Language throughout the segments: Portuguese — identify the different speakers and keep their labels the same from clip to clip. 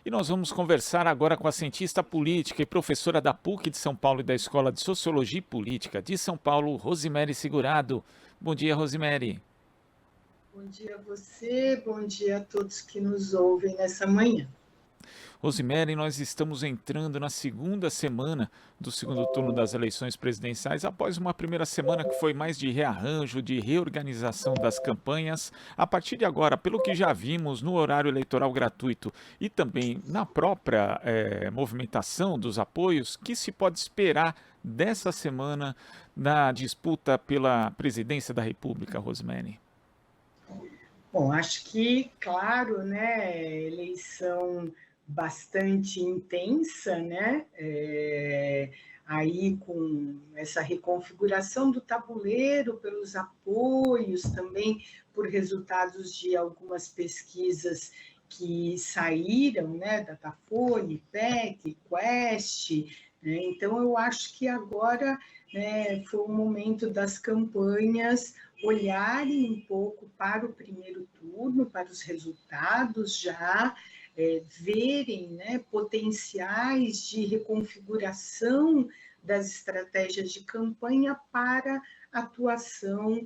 Speaker 1: E nós vamos conversar agora com a cientista política e professora da PUC de São Paulo e da Escola de Sociologia e Política de São Paulo, Rosemary Segurado. Bom dia, Rosemary.
Speaker 2: Bom dia a você, bom dia a todos que nos ouvem nessa manhã.
Speaker 1: Rosemary, nós estamos entrando na segunda semana do segundo turno das eleições presidenciais, após uma primeira semana que foi mais de rearranjo, de reorganização das campanhas. A partir de agora, pelo que já vimos no horário eleitoral gratuito e também na própria movimentação dos apoios, que se pode esperar dessa semana na disputa pela presidência da República, Rosemary?
Speaker 2: Bom, acho que, claro, né, eleição bastante intensa, né, aí com essa reconfiguração do tabuleiro pelos apoios, também por resultados de algumas pesquisas que saíram, né, Datafolha, IPEC, Quest, né, então eu acho que agora, né, foi o momento das campanhas olharem um pouco para o primeiro turno, para os resultados já, verem, né, potenciais de reconfiguração das estratégias de campanha para atuação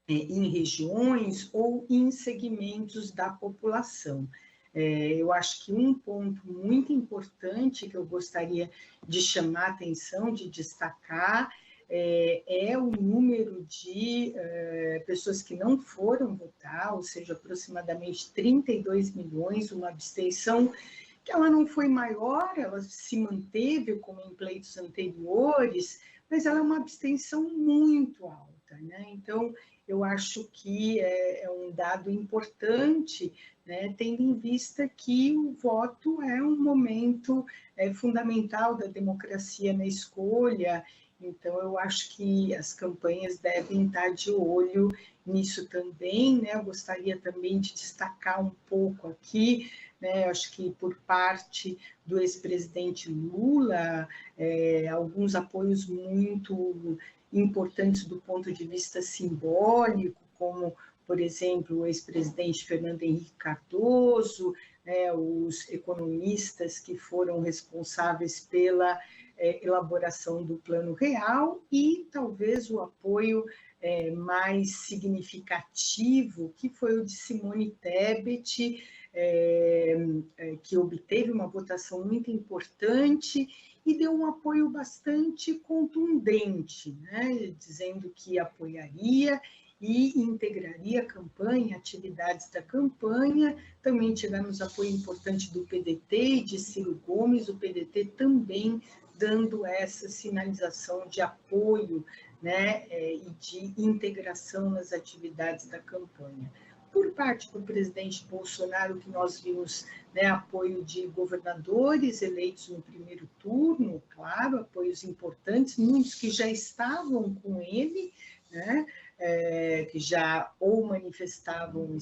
Speaker 2: em regiões ou em segmentos da população. Eu acho que um ponto muito importante que eu gostaria de chamar a atenção, de destacar, é o número de pessoas que não foram votar, ou seja, aproximadamente 32 milhões, uma abstenção que ela não foi maior, ela se manteve como em pleitos anteriores, mas ela é uma abstenção muito alta, né? Então, eu acho que é um dado importante, né, tendo em vista que o voto é um momento fundamental da democracia na escolha. Então, eu acho que as campanhas devem estar de olho nisso também, né? Eu gostaria também de destacar um pouco aqui, né? Eu acho que por parte do ex-presidente Lula, alguns apoios muito importantes do ponto de vista simbólico, como, por exemplo, o ex-presidente Fernando Henrique Cardoso, né, os economistas que foram responsáveis pela elaboração do Plano Real e talvez o apoio mais significativo, que foi o de Simone Tebet, que obteve uma votação muito importante e deu um apoio bastante contundente, né, dizendo que apoiaria e integraria a campanha, atividades da campanha. Também tivemos apoio importante do PDT e de Ciro Gomes, o PDT também dando essa sinalização de apoio, né, e de integração nas atividades da campanha. Por parte do presidente Bolsonaro, que nós vimos, né, apoio de governadores eleitos no primeiro turno, claro, apoios importantes, muitos que já estavam com ele, né, que já ou manifestavam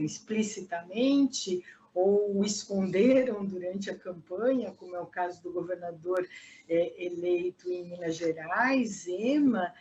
Speaker 2: explicitamente ou esconderam durante a campanha, como é o caso do governador eleito em Minas Gerais, Zema,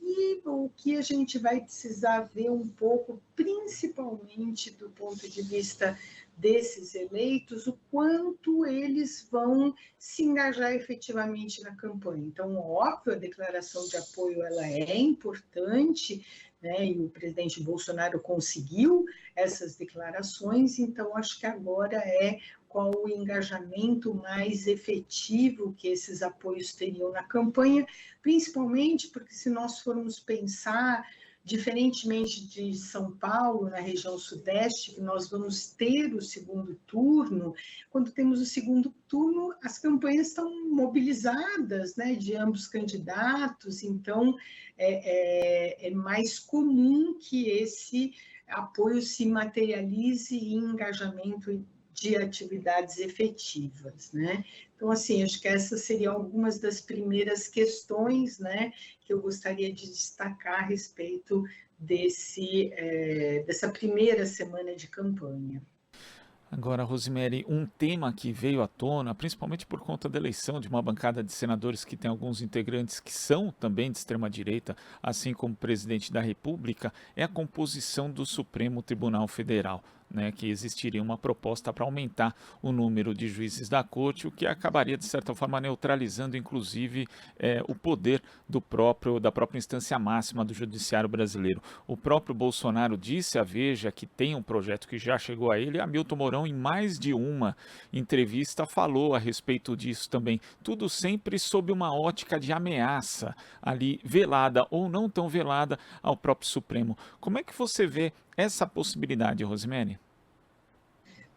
Speaker 2: e o que a gente vai precisar ver um pouco, principalmente do ponto de vista desses eleitos, o quanto eles vão se engajar efetivamente na campanha. Então, óbvio, a declaração de apoio ela é importante, né, e o presidente Bolsonaro conseguiu essas declarações, então acho que agora é qual o engajamento mais efetivo que esses apoios teriam na campanha, principalmente porque se nós formos pensar, diferentemente de São Paulo, na região sudeste, que nós vamos ter o segundo turno, quando temos o segundo turno, as campanhas estão mobilizadas, né, de ambos candidatos, então é mais comum que esse apoio se materialize em engajamento de atividades efetivas, né? Então, assim, acho que essas seriam algumas das primeiras questões, né, que eu gostaria de destacar a respeito dessa primeira semana de campanha.
Speaker 1: Agora, Rosemary, um tema que veio à tona, principalmente por conta da eleição de uma bancada de senadores que tem alguns integrantes que são também de extrema-direita, assim como o presidente da República, é a composição do Supremo Tribunal Federal. né, que existiria uma proposta para aumentar o número de juízes da corte, o que acabaria, de certa forma, neutralizando, inclusive, o poder da própria instância máxima do judiciário brasileiro. O próprio Bolsonaro disse à Veja que tem um projeto que já chegou a ele, e Hamilton Mourão, em mais de uma entrevista, falou a respeito disso também. Tudo sempre sob uma ótica de ameaça, ali velada ou não tão velada ao próprio Supremo. Como é que você vê essa possibilidade, Rosemary?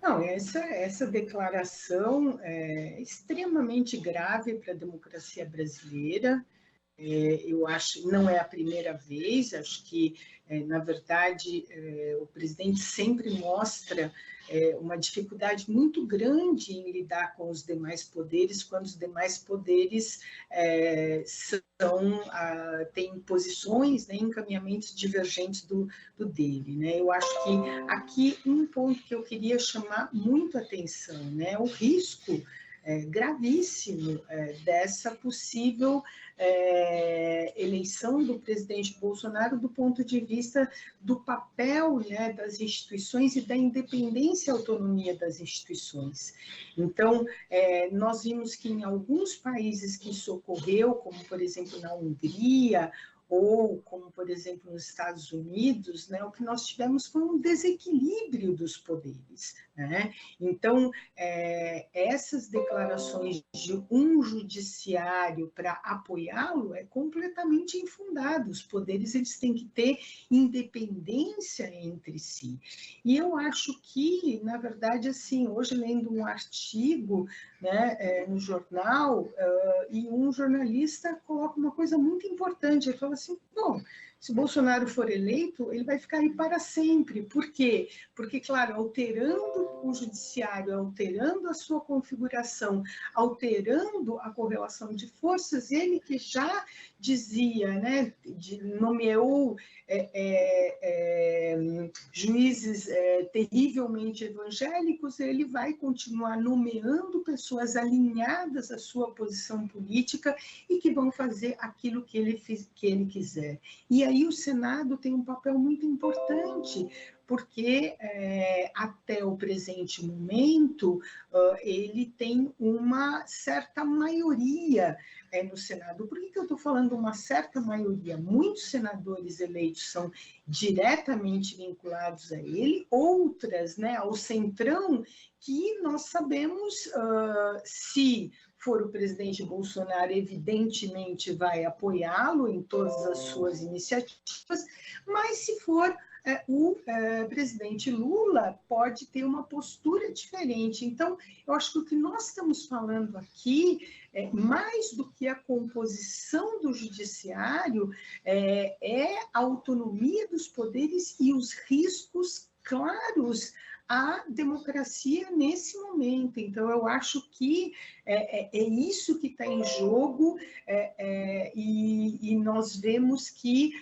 Speaker 2: Não, essa declaração é extremamente grave para a democracia brasileira. Eu acho, não é a primeira vez, acho que, na verdade, o presidente sempre mostra uma dificuldade muito grande em lidar com os demais poderes, quando os demais poderes têm posições, né, encaminhamentos divergentes do dele. Né? Eu acho que aqui um ponto que eu queria chamar muito a atenção, né, o risco gravíssimo dessa possível eleição do presidente Bolsonaro do ponto de vista do papel, né, das instituições e da independência e autonomia das instituições. Então, nós vimos que em alguns países que isso ocorreu, como, por exemplo, na Hungria, ou como, por exemplo, nos Estados Unidos, né, o que nós tivemos foi um desequilíbrio dos poderes. Né? Então, essas declarações de um judiciário para apoiá-lo é completamente infundado. Os poderes eles têm que ter independência entre si. E eu acho que, na verdade, assim, hoje lendo um artigo, né, no jornal, e um jornalista coloca uma coisa muito importante. Ele fala assim, bom, se Bolsonaro for eleito, ele vai ficar aí para sempre. Por quê? Porque, claro, alterando o judiciário, alterando a sua configuração, alterando a correlação de forças, ele que já dizia, né, nomeou juízes terrivelmente evangélicos, ele vai continuar nomeando pessoas alinhadas à sua posição política e que vão fazer aquilo que ele quiser. E aí o Senado tem um papel muito importante, porque até o presente momento ele tem uma certa maioria no Senado. Por que eu estou falando uma certa maioria? Muitos senadores eleitos são diretamente vinculados a ele, outras, né, ao Centrão, que nós sabemos se for o presidente Bolsonaro, evidentemente vai apoiá-lo em todas as suas iniciativas, mas se for o presidente Lula, pode ter uma postura diferente. Então, eu acho que o que nós estamos falando aqui, mais do que a composição do judiciário, é a autonomia dos poderes e os riscos claros à democracia nesse momento. Então, eu acho que é isso que está em jogo, e nós vemos que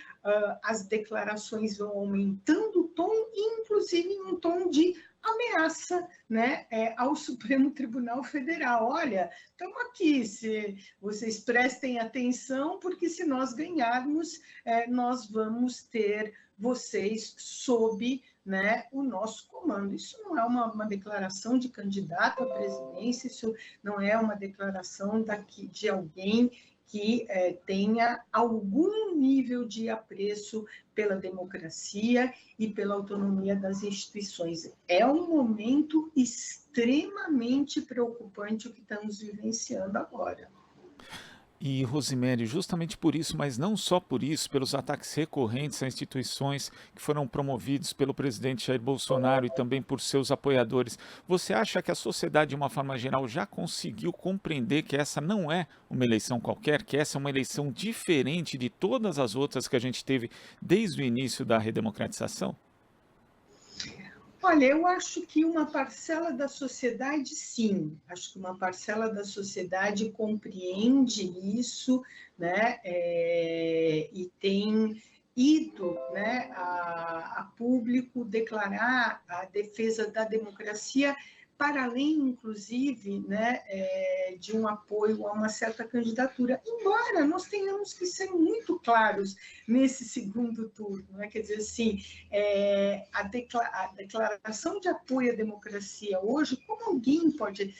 Speaker 2: as declarações vão aumentando o tom, inclusive em um tom de ameaça, né, ao Supremo Tribunal Federal. Olha, estamos aqui, se vocês prestem atenção, porque se nós ganharmos, nós vamos ter vocês sob, né, o nosso comando. Isso não é uma declaração de candidato à presidência, isso não é uma declaração de alguém que tenha algum nível de apreço pela democracia e pela autonomia das instituições. É um momento extremamente preocupante o que estamos vivenciando agora.
Speaker 1: E, Rosemary, justamente por isso, mas não só por isso, pelos ataques recorrentes a instituições que foram promovidos pelo presidente Jair Bolsonaro e também por seus apoiadores, você acha que a sociedade, de uma forma geral, já conseguiu compreender que essa não é uma eleição qualquer, que essa é uma eleição diferente de todas as outras que a gente teve desde o início da redemocratização?
Speaker 2: Olha, eu acho que uma parcela da sociedade, sim. Acho que uma parcela da sociedade compreende isso, né? E tem ido, né, a público declarar a defesa da democracia, para além, inclusive, né, de um apoio a uma certa candidatura, embora nós tenhamos que ser muito claros nesse segundo turno, né? Quer dizer, assim, a declaração de apoio à democracia hoje, como alguém pode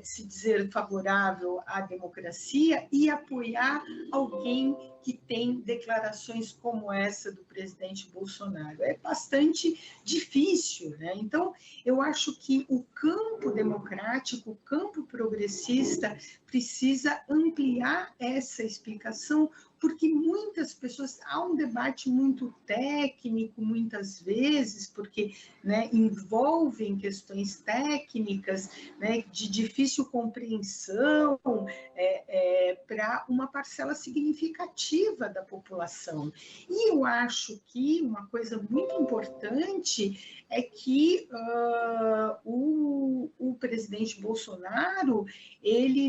Speaker 2: se dizer favorável à democracia e apoiar alguém que tem declarações como essa do presidente Bolsonaro? É bastante difícil, né? Então, eu acho que o campo democrático, o campo progressista, precisa ampliar essa explicação, porque muitas pessoas, há um debate muito técnico, muitas vezes, porque, né, envolvem questões técnicas, né, de difícil compreensão para uma parcela significativa da população. E eu acho que uma coisa muito importante é que o presidente Bolsonaro, ele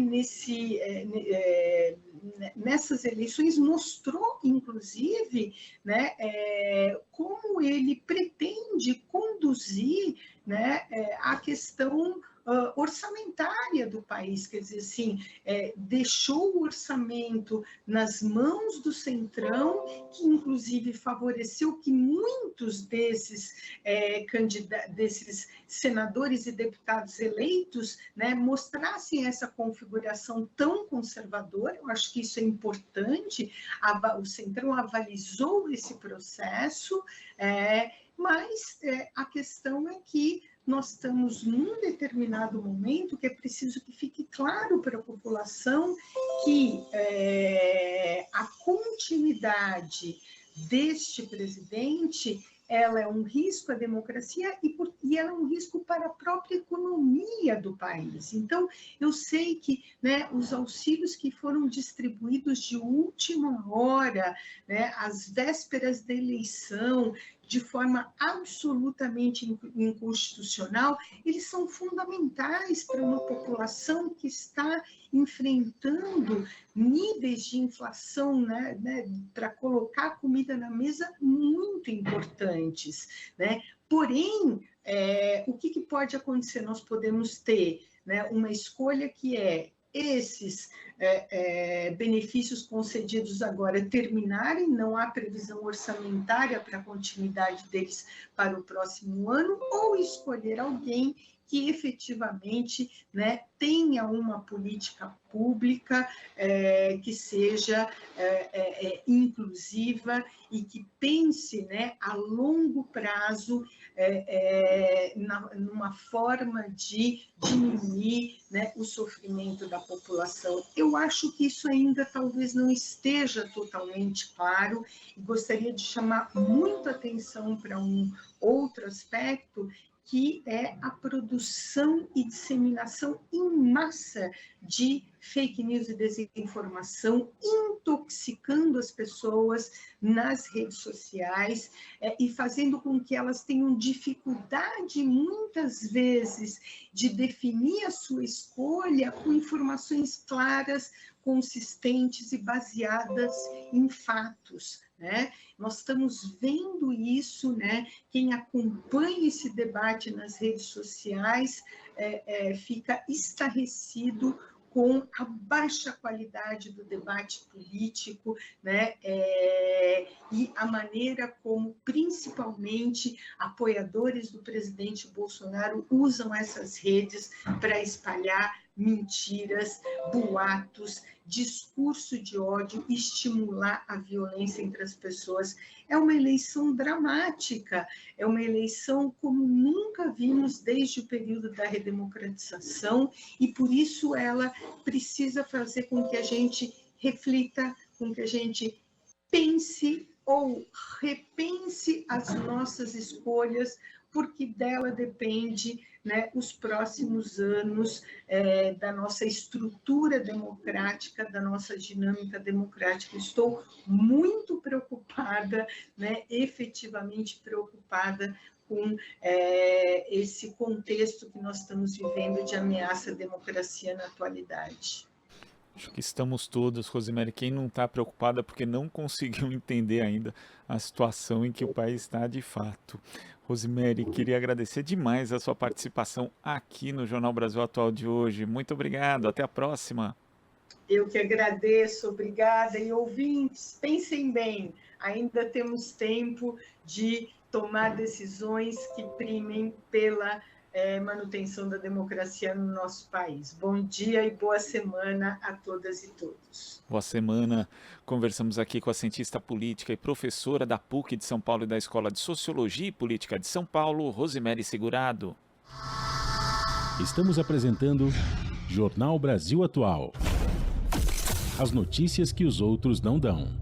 Speaker 2: nessas eleições mostrou, inclusive, né, como ele pretende conduzir, né, a questão orçamentária do país, quer dizer, assim, deixou o orçamento nas mãos do Centrão, que inclusive favoreceu que muitos desses desses senadores e deputados eleitos, né, mostrassem essa configuração tão conservadora. Eu acho que isso é importante. O Centrão avalizou esse processo, mas a questão é que nós estamos num determinado momento que é preciso que fique claro para a população que a continuidade deste presidente, ela é um risco à democracia e ela é um risco para a própria economia do país. Então, eu sei que, né, os auxílios que foram distribuídos de última hora, né, às vésperas da eleição, de forma absolutamente inconstitucional, eles são fundamentais para uma população que está enfrentando níveis de inflação, né, para colocar comida na mesa muito importantes, né? Porém, o que pode acontecer? Nós podemos ter, né, uma escolha que esses benefícios concedidos agora terminarem, não há previsão orçamentária para a continuidade deles para o próximo ano, ou escolher alguém que efetivamente, né, tenha uma política pública que seja inclusiva e que pense, né, a longo prazo numa forma de diminuir, né, o sofrimento da população. Eu acho que isso ainda talvez não esteja totalmente claro e gostaria de chamar muito atenção para um outro aspecto, que é a produção e disseminação em massa de fake news e desinformação, intoxicando as pessoas nas redes sociais e fazendo com que elas tenham dificuldade, muitas vezes, de definir a sua escolha com informações claras, consistentes e baseadas em fatos, né? Nós estamos vendo isso, né? Quem acompanha esse debate nas redes sociais fica estarrecido com a baixa qualidade do debate político, né? E a maneira como, principalmente, apoiadores do presidente Bolsonaro usam essas redes para espalhar mentiras, boatos, discurso de ódio, estimular a violência entre as pessoas. É uma eleição dramática, é uma eleição como nunca vimos desde o período da redemocratização, e por isso ela precisa fazer com que a gente reflita, com que a gente pense ou repense as nossas escolhas, porque dela depende, né, os próximos anos da nossa estrutura democrática, da nossa dinâmica democrática. Estou muito preocupada, né, efetivamente preocupada com esse contexto que nós estamos vivendo de ameaça à democracia na atualidade.
Speaker 1: Acho que estamos todos, Rosemary. Quem não está preocupada porque não conseguiu entender ainda a situação em que o país está de fato. Rosemary, queria agradecer demais a sua participação aqui no Jornal Brasil Atual de hoje. Muito obrigado, até a próxima.
Speaker 2: Eu que agradeço, obrigada. E ouvintes, pensem bem, ainda temos tempo de tomar decisões que primem pela manutenção da democracia no nosso país. Bom dia e boa semana a todas e todos.
Speaker 1: Boa semana. Conversamos aqui com a cientista política e professora da PUC de São Paulo e da Escola de Sociologia e Política de São Paulo, Rosemary Segurado.
Speaker 3: Estamos apresentando Jornal Brasil Atual. As notícias que os outros não dão.